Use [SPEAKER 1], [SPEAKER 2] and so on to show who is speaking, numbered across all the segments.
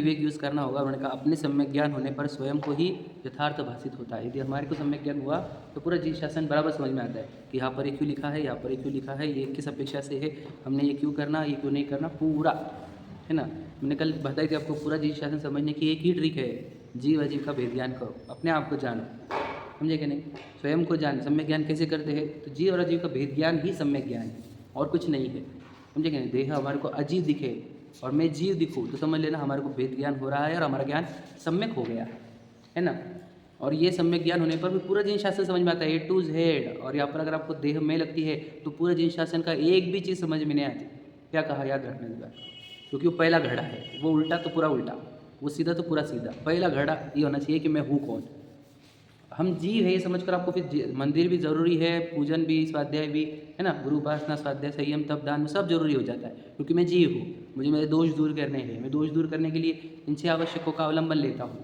[SPEAKER 1] विवेक use करना होगा। उन्होंने कहा अपने सम्यक ज्ञान होने पर स्वयं को ही यथार्थ भाषित होता है। यदि हमारे को सम्यक ज्ञान हुआ तो पूरा जीव शासन बराबर समझ में आता है कि यहाँ पर ये क्यों लिखा है, यहाँ पर ये क्यों लिखा है, ये किस अपेक्षा से है, हमने ये क्यों करना, ये क्यों नहीं करना, पूरा है ना। मैंने कल बताई थी आपको, पूरा जीव शासन समझने की एक ही ट्रिक है, जीव अजीव का भेद ज्ञान करो, अपने आप को जानो, समझे कि नहीं। स्वयं को जान, सम्यक ज्ञान कैसे करते हैं, तो जीव और अजीव का भेद ज्ञान ही सम्यक ज्ञान है, और कुछ नहीं है, समझे कि नहीं। देह हमारे को अजीव दिखे और मैं जीव दिखूँ तो समझ लेना हमारे को भेद ज्ञान हो रहा है और हमारा ज्ञान सम्यक हो गया है ना। और ये सम्यक ज्ञान होने पर भी पूरा जीव शासन समझ में आता है, ए टू जेड। और यहाँ पर अगर आपको देह में लगती है तो पूरा जीव शासन का एक भी चीज़ समझ में नहीं आती। क्या कहा, याद रखने की बात, क्योंकि वो पहला घड़ा है, वो उल्टा तो पूरा उल्टा, वो सीधा तो पूरा सीधा। पहला घड़ा ये होना चाहिए कि मैं हूँ कौन, हम जीव है ये समझकर आपको फिर मंदिर भी ज़रूरी है, पूजन भी, स्वाध्याय भी, है ना, गुरु उपासना, स्वाध्याय, संयम, तप, दान, सब जरूरी हो जाता है, क्योंकि मैं जीव हूँ, मुझे मेरे दोष दूर करने हैं। मैं दोष दूर करने के लिए इन 6 आवश्यकों का अवलंबन लेता हूँ,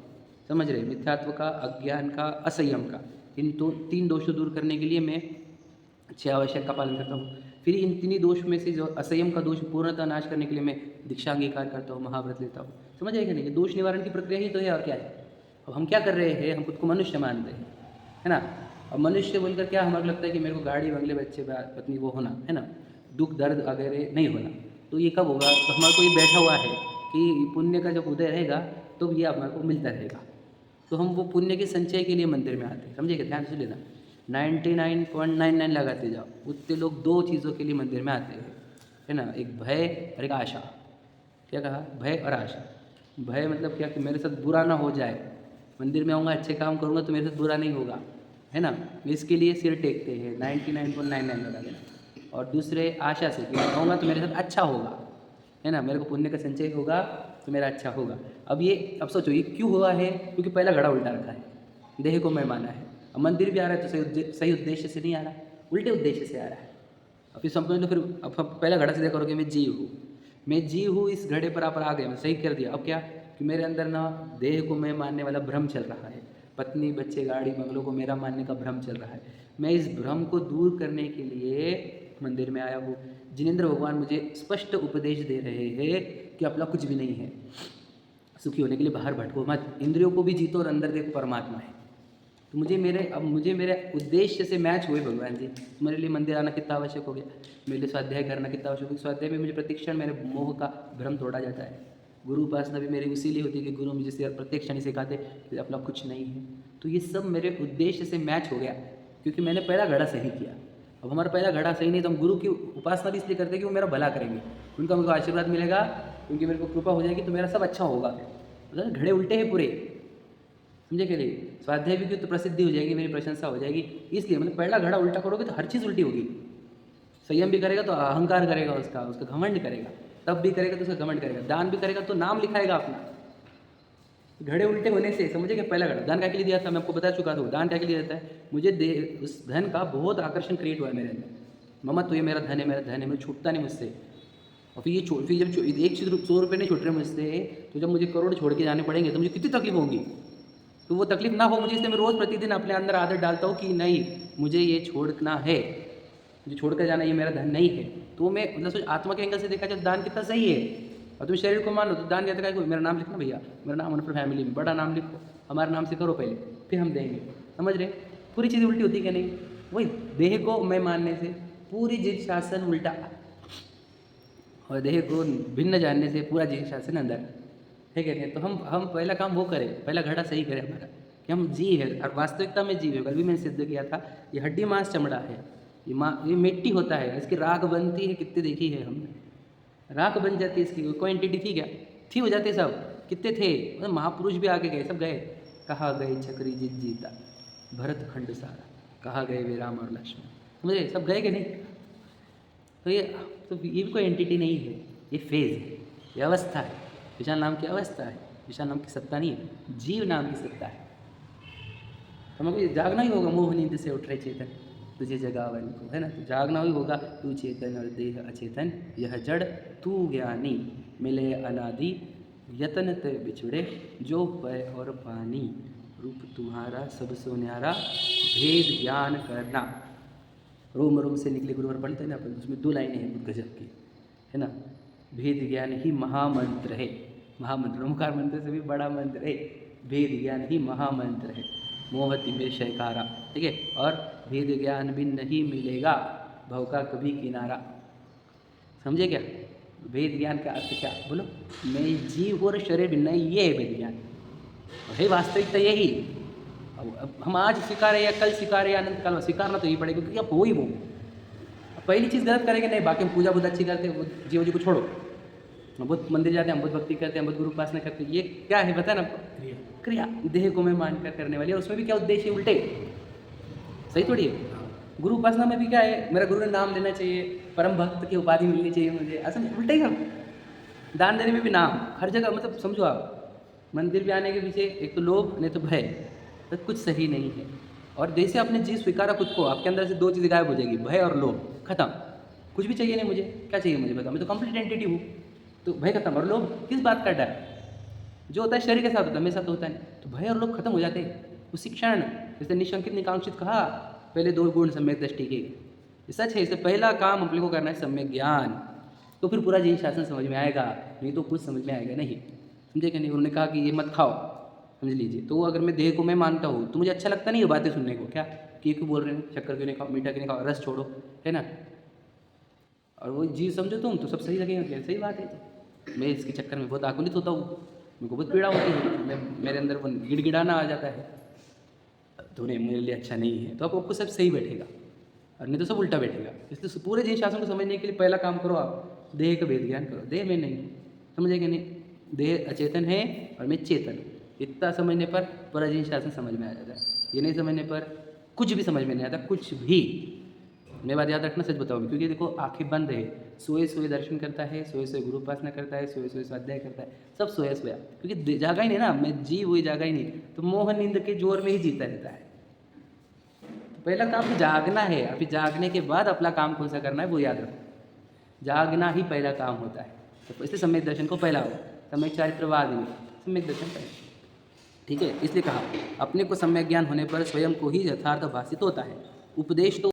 [SPEAKER 1] समझ रहे, मिथ्यात्व का, अज्ञान का, असंयम का। इन 3 दोषों दूर करने के लिए मैं 6 आवश्यक का पालन करता हूँ। फिर इन 3 दोष में से जो असंयम का दोष पूर्णतः नाश करने के लिए मैं दीक्षा अंगीकार करता हूँ, महाव्रत लेता हूँ, समझ आएगा नहीं। दोष निवारण की प्रक्रिया ही तो है, और क्या है। अब हम क्या कर रहे हैं, हम खुद को मनुष्य मानते हैं, है ना। अब मनुष्य बोलकर क्या हमारे लगता है कि मेरे को गाड़ी बंगले बच्चे पत्नी वो होना है ना, दुख दर्द वगैरह नहीं होना। तो ये कब होगा, तो हमारे को ये बैठा हुआ है कि पुण्य का जब उदय रहेगा तो ये हमारे को मिलता रहेगा। तो हम वो पुण्य के संचय के लिए मंदिर में आते हैं, समझिएगा, ध्यान से लेना। 99.99 लगाते जाओ, उतने लोग 2 चीज़ों के लिए मंदिर में आते हैं, है ना, एक भय और एक आशा। क्या कहा, भय और आशा। भय मतलब क्या, कि मेरे साथ बुरा ना हो जाए, मंदिर में आऊँगा, अच्छे काम करूँगा तो मेरे साथ बुरा नहीं होगा, है ना, इसके लिए सिर टेकते हैं, 99.99 लगा देना। और दूसरे आशा से कि मैं आऊँगा तो मेरे साथ अच्छा होगा, है ना, मेरे को पुण्य का संचय होगा तो मेरा अच्छा होगा। अब सोचो ये क्यों हुआ है, क्योंकि पहला घड़ा उल्टा रखा है, देह को मैं माना है। अब मंदिर भी आ रहा है तो सही उद्देश्य से नहीं आ रहा, उल्टे उद्देश्य से आ रहा है। अब फिर समझ लो, फिर अब पहला घड़ा सीधा करोगे, मैं जीव हूँ, मैं जीव हूँ, इस घड़े पर आप आ गए, मैं सही कर दिया। अब क्या, कि मेरे अंदर ना देह को मैं मानने वाला भ्रम चल रहा है, पत्नी बच्चे गाड़ी बंगलों को मेरा मानने का भ्रम चल रहा है। मैं इस भ्रम को दूर करने के लिए मंदिर में आया हूँ। जिनेंद्र भगवान मुझे स्पष्ट उपदेश दे रहे हैं कि अपना कुछ भी नहीं है, सुखी होने के लिए बाहर भटको मत, इंद्रियों को भी जीतो और अंदर देखो परमात्मा है। तो मुझे मेरे उद्देश्य से मैच हुए भगवान जी। मेरे लिए मंदिर आना कितना आवश्यक हो गया, मेरे लिए स्वाध्याय करना कितना आवश्यक हो गया। स्वाध्याय में मुझे प्रतिक्षण मेरे मोह का भ्रम तोड़ा जाता है। गुरु उपासना भी मेरी इसीलिए होती है कि गुरु मुझे प्रत्येक क्षण सिखाते कि अपना कुछ नहीं है। तो ये सब मेरे उद्देश्य से मैच हो गया, क्योंकि मैंने पहला घड़ा सही किया। अब हमारा पहला घड़ा सही नहीं तो हम गुरु की उपासना भी इसलिए करते हैं कि वो मेरा भला करेंगे, उनका मुझे आशीर्वाद मिलेगा, उनकी मेरे को कृपा हो जाएगी तो मेरा सब अच्छा होगा। फिर घड़े उल्टे हैं पूरे, समझे के लिए। स्वाध्याय भी की तो प्रसिद्धि हो जाएगी, मेरी प्रशंसा हो जाएगी, इसलिए मतलब पहला घड़ा उल्टा करोगे तो हर चीज़ उल्टी होगी। संयम भी करेगा तो अहंकार करेगा, उसका घमंड करेगा, तप भी करेगा तो उसका घमंड करेगा, दान भी करेगा तो नाम लिखाएगा अपना। घड़े उल्टे होने से समझे कि पहला घड़ा दान क्या के लिए दिया था, मैं आपको बता चुका था। दान क्या के लिए देता है, मुझे उस धन का बहुत आकर्षण क्रिएट हुआ है मेरे अंदर, मम्मा तो ये मेरा धन है, मेरा धन है, मुझे छूटता नहीं मुझसे। और फिर जब एक चीज़ 100 रुपये नहीं छूट रहे मुझसे, तो जब मुझे करोड़ छोड़ के जाने पड़ेंगे तो मुझे कितनी तकलीफ होगी। तो वो तकलीफ ना हो मुझे, इसलिए मैं रोज़ प्रतिदिन अपने अंदर आदत डालता हूँ कि नहीं, मुझे ये छोड़ना है, मुझे छोड़कर जाना, ये मेरा धन नहीं है। तो मैं मतलब सोच आत्मा के एंगल से देखा जाए दान कितना सही है। और तुम शरीर को मान लो तो दान कहता है, मेरा नाम लिखना भैया, मेरा नाम अपने फैमिली में बड़ा नाम लिखो, हमारे नाम से करो पहले, फिर हम देंगे, समझ रहे। पूरी चीज़ उल्टी होती क्या नहीं, वही देह को मैं मानने से पूरी जीव शासन उल्टा, और देह को भिन्न जानने से पूरा जीव शासन अंदर, ठीक है। तो हम पहला काम वो करें, पहला घड़ा सही करें हमारा, कि हम जीव है और वास्तविकता में जीव है। कल भी मैंने सिद्ध किया था, ये हड्डी मांस चमड़ा है, ये मिट्टी होता है, इसकी राख बनती है, कितने देखी है हमने, राख बन जाती है इसकी। कोई एंटिटी थी क्या, थी, हो जाते सब, कितने थे, मतलब महापुरुष भी आगे गए, सब गए। कहाँ गए छकरी जित जीता, भरत खंड सारा, कहाँ गए वे राम और लक्ष्मण, समझे, सब गए कि नहीं। तो ये भी कोई एंटिटी नहीं है, ये फेज़ है, ये अवस्था है। विशाल नाम की अवस्था है, विशाल नाम की सत्ता नहीं है, जीव नाम की सत्ता है। तो हमको जागना ही होगा, मोह नींद से उठ रहे चेतन तुझे जगावन को, है ना। तो जागना ही होगा, तू चेतन और देह अचेतन, यह जड़ तू ज्ञानी, मिले अनादि यतन ते बिछुड़े, जो पय और पानी, रूप तुम्हारा सब सो न्यारा, भेद ज्ञान करना। रोम रोम से निकले गुरुवर पढ़ते हैं ना अपन, उसमें 2 लाइनें हैं गजब की, है ना। भेद ज्ञान ही महामंत्र है, महामंत्र, ओंकार मंत्र से भी बड़ा मंत्र है। भेद ज्ञान ही महामंत्र है। मोहति में शयकारा, ठीक है। और भेद ज्ञान भी नहीं मिलेगा भव का कभी किनारा। समझे क्या? भेद ज्ञान का अर्थ क्या? बोलो। मैं जीव और शरीर भिन्न है, ये है भेद ज्ञान। है वास्तविकता यही। अब हम आज स्वीकार है या कल स्वीकार है या अनंत काल में स्वीकारना तो यही पड़ेगा, क्योंकि अब हो ही वो। पहली चीज़ गलत करेंगे नहीं, बाकी हम पूजा बहुत अच्छी करते हैं, जीव जी को छोड़ो। हम बहुत मंदिर जाते हैं, हम बहुत भक्ति करते हैं, हम बहुत गुरु उपासना करते हैं, ये क्या है पता है ना? क्रिया देह को मैं मानकर करने वाली है। और उसमें भी क्या उद्देश्य है? उल्टे। सही थोड़ी है। गुरु उपासना में भी क्या है? मेरा गुरु ने नाम लेना चाहिए, परम भक्त की उपाधि मिलनी चाहिए मुझे, असल उल्टे ही हम। दान देने में भी नाम, हर जगह, मतलब समझो आप, मंदिर भी आने के पीछे एक तो लोभ, नहीं तो भय, तो कुछ सही नहीं है। और जैसे आपने जी स्वीकारा खुद को, आपके अंदर से दो चीज़ें गायब हो जाएगी, भय और लोभ, खत्म। कुछ भी चाहिए नहीं मुझे, क्या चाहिए मुझे बता, मैं तो कंप्लीट एंटिटी हूँ। तो भय खत्म, और लोभ किस बात का डर? जो होता है शरीर के साथ होता है, मेरे साथ तो होता नहीं। तो भय और लोभ खत्म हो जाते हैं उसी क्षण। जैसे निशंकित निकांक्षित कहा, पहले 2 गुण सम्यक दृष्टि के, ये सच है। इससे पहला काम अपने को करना है सम्यक ज्ञान, तो फिर पूरा जीवन शासन समझ में आएगा, नहीं तो कुछ समझ में आएगा नहीं। समझे कि नहीं? उन्होंने कहा कि ये मत खाओ, समझ लीजिए। तो अगर मैं देह को मैं मानता हूँ तो मुझे अच्छा लगता नहीं है बातें सुनने को, क्या कि ये क्यों बोल रहे हैं, शक्कर क्यों नहीं खाओ, मीठा क्यों नहीं खाओ, रस छोड़ो, है ना? और वो जीव समझो तुम तो सब सही लगेगा, क्या सही बात है। मैं इसके चक्कर में बहुत आकुलित होता हूँ, मेरे को बहुत पीड़ा होती है, मैं मेरे अंदर वो गिड़गिड़ाना आ जाता है, तो नहीं, मेरे लिए अच्छा नहीं है। तो आपको सब सही बैठेगा, और नहीं तो सब उल्टा बैठेगा। इसलिए पूरे जीव शासन को समझने के लिए पहला काम करो आप, देह का भेद ज्ञान करो। देह में नहीं, समझेंगे नहीं, देह अचेतन है और मैं चेतन हूँ। इतना समझने पर पूरा जीवन शासन समझ में आ जाता है। ये नहीं समझने पर कुछ भी समझ में नहीं आता, कुछ भी। मैं बात याद रखना, सच बताऊँ, क्योंकि देखो आंखें बंद है, सोए सोए दर्शन करता है, सोए सोए गुरु उपासना करता है, सोए सोए स्वाध्याय करता है, सब सोया सोया, क्योंकि जागा ही नहीं ना, मैं जी हुई जागा ही नहीं, तो मोह नींद के जोर में ही जीता रहता है। तो पहला काम तो जागना है, अभी जागने के बाद अपना काम कौन सा करना है वो याद रखो। जागना ही पहला काम होता है, तो इसलिए सम्यक दर्शन को पहला हो, सम्यक चारित्रवाद में सम्यक दर्शन पहले, ठीक है। इसलिए कहा अपने को सम्यक ज्ञान होने पर स्वयं को ही यथार्थ भाषित होता है। उपदेश तो